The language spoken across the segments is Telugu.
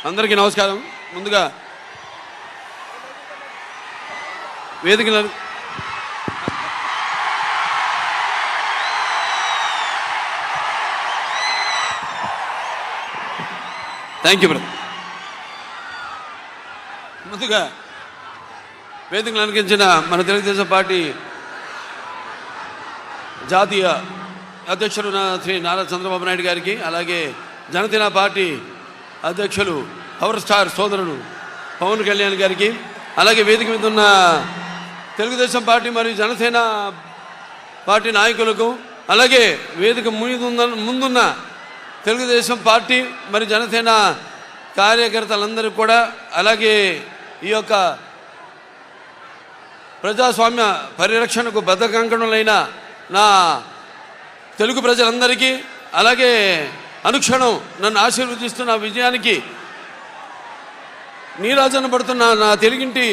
అందరికీ నమస్కారం. ముందుగా వేదికల థ్యాంక్ యూ బ్రదర్. ముందుగా వేదికలు అలంకరించిన మన తెలుగుదేశం పార్టీ జాతీయ అధ్యక్షుడు శ్రీ నారా చంద్రబాబు నాయుడు గారికి, అలాగే జనసేన పార్టీ అధ్యక్షులు పవర్ స్టార్ సోదరుడు పవన్ కళ్యాణ్ గారికి, అలాగే వేదిక మీద ఉన్న తెలుగుదేశం పార్టీ మరియు జనసేన పార్టీ నాయకులకు, అలాగే వేదిక ముందున్న తెలుగుదేశం పార్టీ మరియు జనసేన కార్యకర్తలందరికీ కూడా, అలాగే ఈ యొక్క ప్రజాస్వామ్య పరిరక్షణకు బద్ధకంకణులైన నా తెలుగు ప్రజలందరికీ, అలాగే అనుక్షణం నన్ను ఆశీర్వదిస్తున్న విజయానికి నీరాజన పడుతున్న నా తెలుగింటి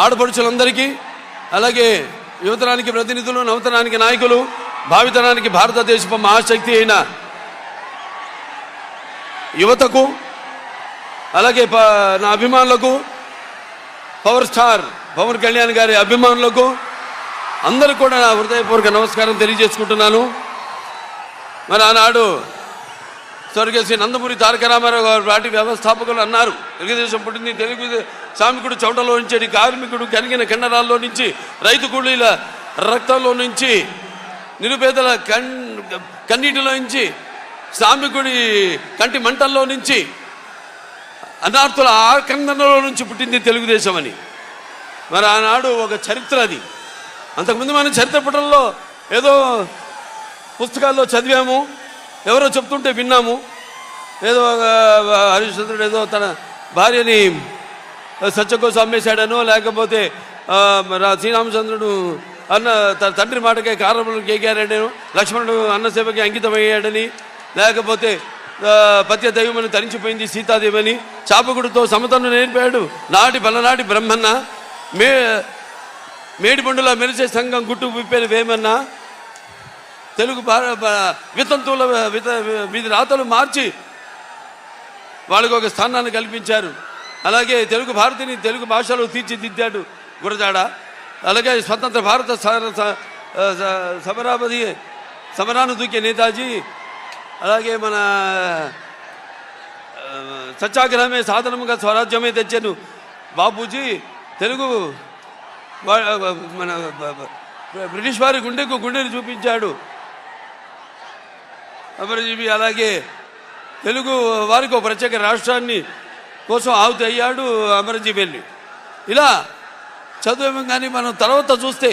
ఆడపడుచులందరికీ, అలాగే యువతరానికి ప్రతినిధులు, నవతరానికి నాయకులు, భావితరానికి భారతదేశపు మహాశక్తి అయిన యువతకు, అలాగే నా అభిమానులకు, పవర్ స్టార్ పవన్ కళ్యాణ్ గారి అభిమానులకు అందరూ కూడా నా హృదయపూర్వక నమస్కారం తెలియజేసుకుంటున్నాను. మరి ఆనాడు స్వర్గీయ శ్రీ నందమూరి తారక రామారావు గారు పార్టీ వ్యవస్థాపకులు అన్నారు, తెలుగుదేశం పుట్టింది తెలుగు శ్రామికుడు చౌటలో నుంచి, కార్మికుడు కనిగిన కండరాల్లో నుంచి, రైతు కూలీల రక్తంలో నుంచి, నిరుపేదల కన్నీటిలో నుంచి, శ్రామికుడి కంటి మంటల్లో నుంచి, అనార్థుల ఆకందనలో నుంచి పుట్టింది తెలుగుదేశం అని. మరి ఆనాడు ఒక చరిత్ర అది. అంతకుముందు మనం చరిత్ర పుటల్లో ఏదో పుస్తకాల్లో చదివాము, ఎవరో చెప్తుంటే విన్నాము. ఏదో హరిశ్చంద్రుడు ఏదో తన భార్యని సత్యం కోసం అమ్మేశాడనో, లేకపోతే శ్రీరామచంద్రుడు తన తండ్రి మాటకే కారణములు కేకారాడను, లక్ష్మణుడు అన్నసేవకి అంకితమయ్యాడని, లేకపోతే పత్య దైవమని తరించిపోయింది సీతాదేవని, చాపకుడితో సమతను నేర్పాడు నాటి పలనాటి బ్రహ్మన్న, మేడిపండులా మెరిసే సంఘం గుట్టు విప్పేది వేమన్నా, తెలుగు వితంతువుల వీధి రాతలు మార్చి వాళ్ళకు ఒక స్థానాన్ని కల్పించారు. అలాగే తెలుగు భారతిని తెలుగు భాషలో తీర్చిదిద్దాడు గురజాడ. అలాగే స్వతంత్ర భారత సమరాను దూకే నేతాజీ, అలాగే మన సత్యాగ్రహమే సాధనముగా స్వరాజ్యమే తెచ్చాను బాపూజీ, తెలుగు మన బ్రిటిష్ వారి గుండెని చూపించాడు అమరజీవి. అలాగే తెలుగు వారికి ఒక ప్రత్యేక రాష్ట్రాన్ని కోసం ఆహుతి అయ్యాడు అమరజీవి వెళ్ళి. ఇలా చదువు కానీ మనం తర్వాత చూస్తే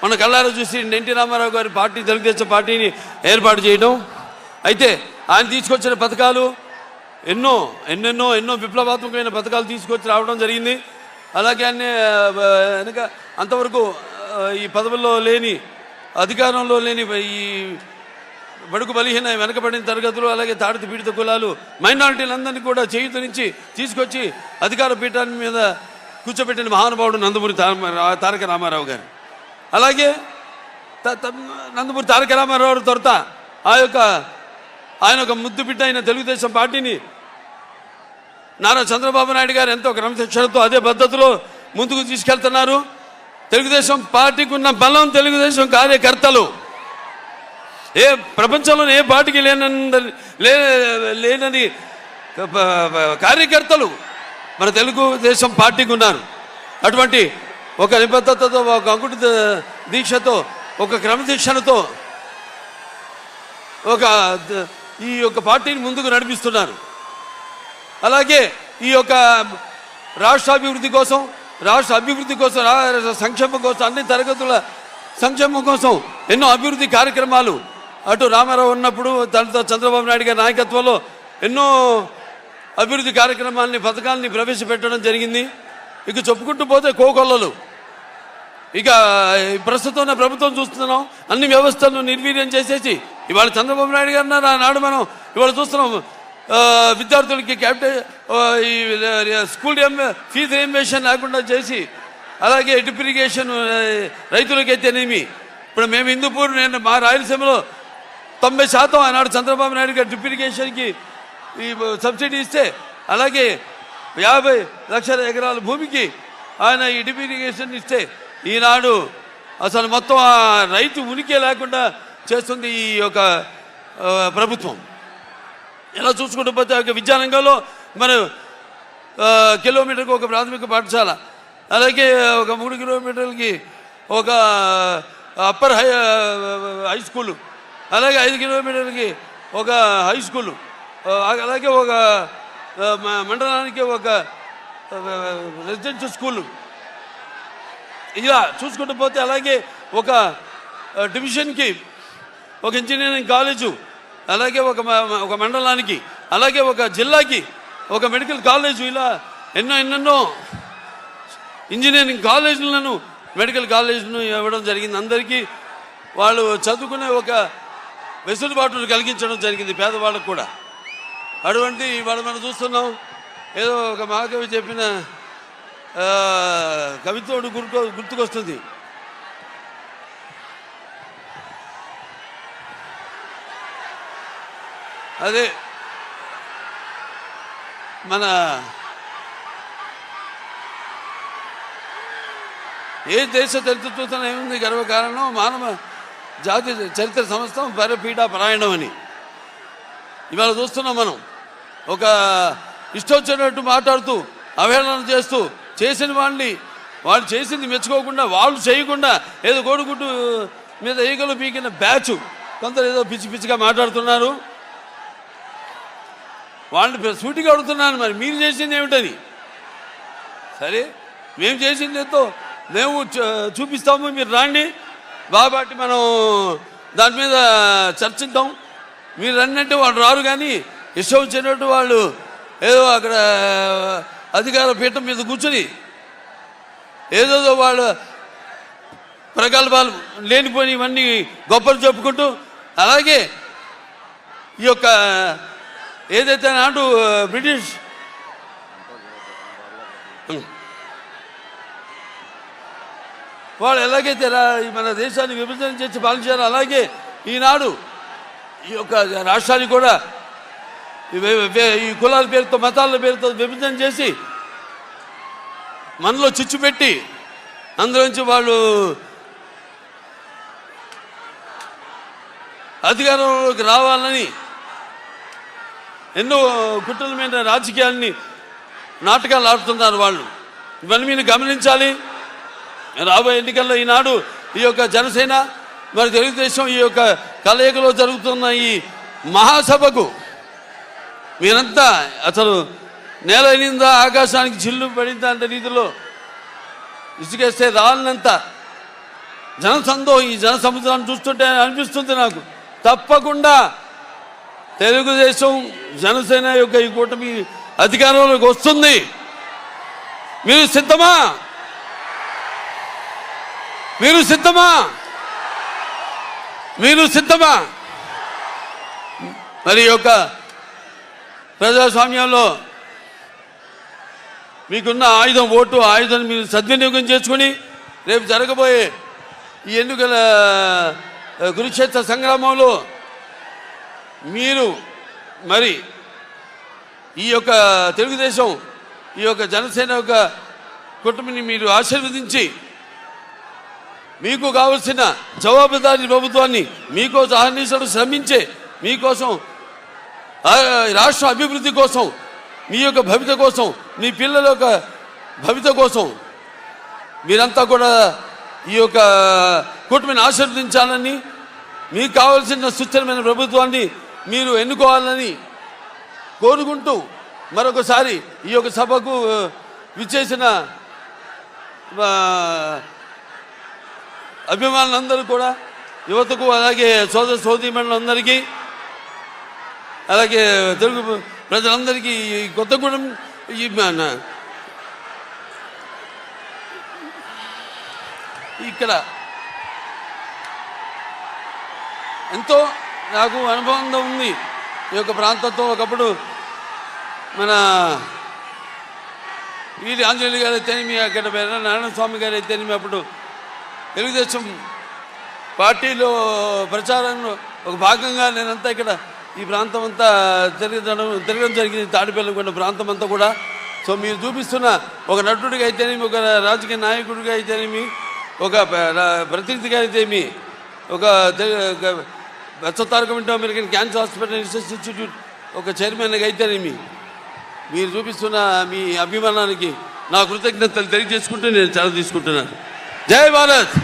మన కళ్ళారా చూసి ఎన్టీ రామారావు గారి పార్టీ తెలుగుదేశం పార్టీని ఏర్పాటు చేయడం. అయితే ఆయన తీసుకొచ్చిన పథకాలు ఎన్నో విప్లవాత్మకమైన పథకాలు తీసుకొచ్చి రావడం జరిగింది. అలాగే వెనక అంతవరకు ఈ పదవుల్లో లేని, అధికారంలో లేని ఈ బడుగు బలహీన వెనకబడిన తరగతులు, అలాగే తాడిత పీడిత కులాలు, మైనారిటీలందరినీ కూడా చేయూతనిచ్చి తీసుకొచ్చి అధికార పీఠాన్ని మీద కూర్చోబెట్టిన మహానుభావుడు నందమూరి తారక రామారావు గారు. అలాగే నందమూరి తారక రామారావు తొరత ఆయన ఒక ముద్దు బిడ్డ అయిన తెలుగుదేశం పార్టీని నారా చంద్రబాబు నాయుడు గారు ఎంతో క్రమశిక్షణతో అదే పద్ధతిలో ముందుకు తీసుకెళ్తున్నారు. తెలుగుదేశం పార్టీకి ఉన్న బలం తెలుగుదేశం కార్యకర్తలు. ఏ ప్రపంచంలో ఏ పార్టీకి లేనని కార్యకర్తలు మన తెలుగుదేశం పార్టీకి ఉన్నారు. అటువంటి ఒక నిబద్ధతతో, ఒక అంకుట దీక్షతో, ఒక క్రమశిక్షణతో ఈ యొక్క పార్టీని ముందుకు నడిపిస్తున్నారు. అలాగే ఈ యొక్క రాష్ట్ర అభివృద్ధి కోసం, సంక్షేమం కోసం, అన్ని తరగతుల సంక్షేమం కోసం ఎన్నో అభివృద్ధి కార్యక్రమాలు అటు రామారావు ఉన్నప్పుడు దాంతో చంద్రబాబు నాయుడు గారి నాయకత్వంలో ఎన్నో అభివృద్ధి కార్యక్రమాలని, పథకాలని ప్రవేశపెట్టడం జరిగింది. ఇక చెప్పుకుంటూ పోతే కోకొల్లలు. ఇక ప్రస్తుతం ఉన్న ప్రభుత్వం చూస్తున్నాం, అన్ని వ్యవస్థలను నిర్వీర్యం చేసేసి ఇవాళ చంద్రబాబు నాయుడు గారు నాడు మనం ఇవాళ చూస్తున్నాం విద్యార్థులకి స్కూల్ ఫీజు రియంబర్స్మెంట్ లేకుండా చేసి, అలాగే డ్రిప్ ఇరిగేషన్ రైతులకైతేనేమి. ఇప్పుడు మేము హిందూపూర్, నేను మా రాయలసీమలో 90% ఆనాడు చంద్రబాబు నాయుడు గారు డ్రిప్ ఇరిగేషన్కి ఈ సబ్సిడీ ఇస్తే, అలాగే 50 లక్షల ఎకరాల భూమికి ఆయన ఈ డ్రిప్ ఇరిగేషన్ ఇస్తే ఈనాడు అసలు మొత్తం ఆ రైతు ఉనికి లేకుండా చేస్తుంది ఈ యొక్క ప్రభుత్వం. ఇలా చూసుకుంటూ పోతే ఒక విద్యారంగంలో మన కిలోమీటర్కి ఒక ప్రాథమిక పాఠశాల, అలాగే ఒక 3 కిలోమీటర్లకి ఒక అప్పర్ హై స్కూలు, అలాగే 5 కిలోమీటర్లకి ఒక హై స్కూలు, అలాగే ఒక మండలానికి ఒక రెసిడెన్షియల్ స్కూలు. ఇలా చూసుకుంటూ పోతే అలాగే ఒక డివిజన్కి ఒక ఇంజనీరింగ్ కాలేజు, అలాగే ఒక మండలానికి, అలాగే ఒక జిల్లాకి ఒక మెడికల్ కాలేజు, ఇలా ఎన్నెన్నో ఇంజనీరింగ్ కాలేజీలను మెడికల్ కాలేజీలను ఇవ్వడం జరిగింది. అందరికీ వాళ్ళు చదువుకునే ఒక వెసులుబాటును కలిగించడం జరిగింది పేదవాళ్ళకు కూడా. అటువంటి వాళ్ళు మనం చూస్తున్నాం. ఏదో ఒక మహాకవి చెప్పిన కవితోడు గుర్తుకొస్తుంది. అదే మన ఏ దేశ చరిత్ర చూస్తున్నా ఏముంది గర్వకారణం మానవ జాతి చరిత్ర సమస్తం పరపీఠ పరాయణం అని. ఇవాళ చూస్తున్నాం మనం. ఒక ఇష్టం వచ్చినట్టు మాట్లాడుతూ అవహేళన చేస్తూ చేసిన వాళ్ళని వాళ్ళు చేసింది మెచ్చుకోకుండా, వాళ్ళు చేయకుండా ఏదో కోడిగుడ్డు మీద ఈగలు పీకిన బ్యాచ్ కొందరు ఏదో పిచ్చి పిచ్చిగా మాట్లాడుతున్నారు. వాళ్ళని సూటిగా అడుగుతున్నాను, మరి మీరు చేసింది ఏమిటని. సరే, మేము చేసింది ఎంతో మేము చూపిస్తాము, మీరు రాండి బాబాటి మనం దాని మీద చర్చిద్దాం. మీరు రండి వాళ్ళు రారు. కానీ ఇష్టం వచ్చినట్టు వాళ్ళు ఏదో అక్కడ అధికార పీఠం మీద కూర్చొని ఏదేదో వాళ్ళు ప్రగల్భాలు లేనిపోయి ఇవన్నీ గొప్పలు చెప్పుకుంటూ, అలాగే ఈ యొక్క ఏదైతే నాడు బ్రిటిష్ వాళ్ళు ఎలాగైతే మన దేశాన్ని విభజన చేసి పాలించారో అలాగే ఈనాడు ఈ యొక్క రాష్ట్రాన్ని కూడా ఈ కులాల పేరుతో మతాల పేరుతో విభజన చేసి మనలో చిచ్చు పెట్టి అందులోంచి వాళ్ళు అధికారంలోకి రావాలని ఎన్నో కుట్రల మీద రాజకీయాన్ని నాటకాలు ఆడుతున్నారు వాళ్ళు. ఇవన్నీ మీరు గమనించాలి. రాబోయే ఎన్నికల్లో ఈనాడు ఈ యొక్క జనసేన మరి తెలుగుదేశం ఈ యొక్క కలయికలో జరుగుతున్న ఈ మహాసభకు మీరంతా అసలు నేల అయినిందా ఆకాశానికి చిల్లు పడిందా అంటే రీతిలో ఇసుకేస్తే రాలినంత జనసందోహం ఈ జన సముద్రాన్ని చూస్తుంటే అనిపిస్తుంది నాకు. తప్పకుండా తెలుగుదేశం జనసేన యొక్క ఈ కూటమి అధికారంలోకి వస్తుంది. మీరు సిద్ధమా? మీరు సిద్ధమా? మీరు సిద్ధమా? మరి యొక్క ప్రజాస్వామ్యంలో మీకున్న ఆయుధం ఓటు, ఆయుధాన్ని మీరు సద్వినియోగం చేసుకుని రేపు జరగబోయే ఈ ఎన్నికల కురుక్షేత్ర సంగ్రామంలో మీరు మరి ఈ యొక్క తెలుగుదేశం ఈ యొక్క జనసేన యొక్క కుటుంబాన్ని మీరు ఆశీర్వదించి మీకు కావలసిన జవాబుదారీ ప్రభుత్వాన్ని మీకోసం అహర్నిశలు శ్రమించే మీకోసం రాష్ట్ర అభివృద్ధి కోసం, మీ యొక్క భవిత కోసం, మీ పిల్లల యొక్క భవిత కోసం మీరంతా కూడా ఈ యొక్క కూటమిని ఆశీర్వదించాలని, మీకు కావాల్సిన సుస్థిరమైన ప్రభుత్వాన్ని మీరు ఎన్నుకోవాలని కోరుకుంటూ మరొకసారి ఈ యొక్క సభకు విచ్చేసిన అభిమానులందరూ కూడా యువతకు, అలాగే సోదర సోదరీమణులందరికీ, అలాగే తెలుగు ప్రజలందరికీ కొత్తగూడెం ఇక్కడ ఎంతో నాకు అనుభవం ఉంది ఈ యొక్క ప్రాంతంతో. ఒకప్పుడు మన వీడి ఆంజనేయులు గారు అయితేనేమి, అక్కడ నారాయణ స్వామి గారు అయితేనేమి, అప్పుడు తెలుగుదేశం పార్టీలో ప్రచారంలో ఒక భాగంగా నేనంతా ఇక్కడ ఈ ప్రాంతం అంతా తిరగడం జరిగింది. తాడిపల్లి కొండ ప్రాంతం అంతా కూడా సో మీరు చూపిస్తున్న ఒక నటుడిగా అయితేనేమి, ఒక రాజకీయ నాయకుడిగా అయితేనేమి, ఒక ప్రతినిధిగా అయితేమి, ఒక Basavatarakam Indo American cancer hospital research institute ఒక చైర్మన్గా అయితేనేమి, మీరు చూపిస్తున్న మీ అభిమానానికి నా కృతజ్ఞతలు తెలియజేసుకుంటూ నేను సెలవు తీసుకుంటున్నాను. జై భారత్,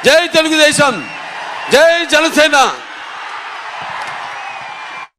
జై తెలుగుదేశం, జై జనసేన.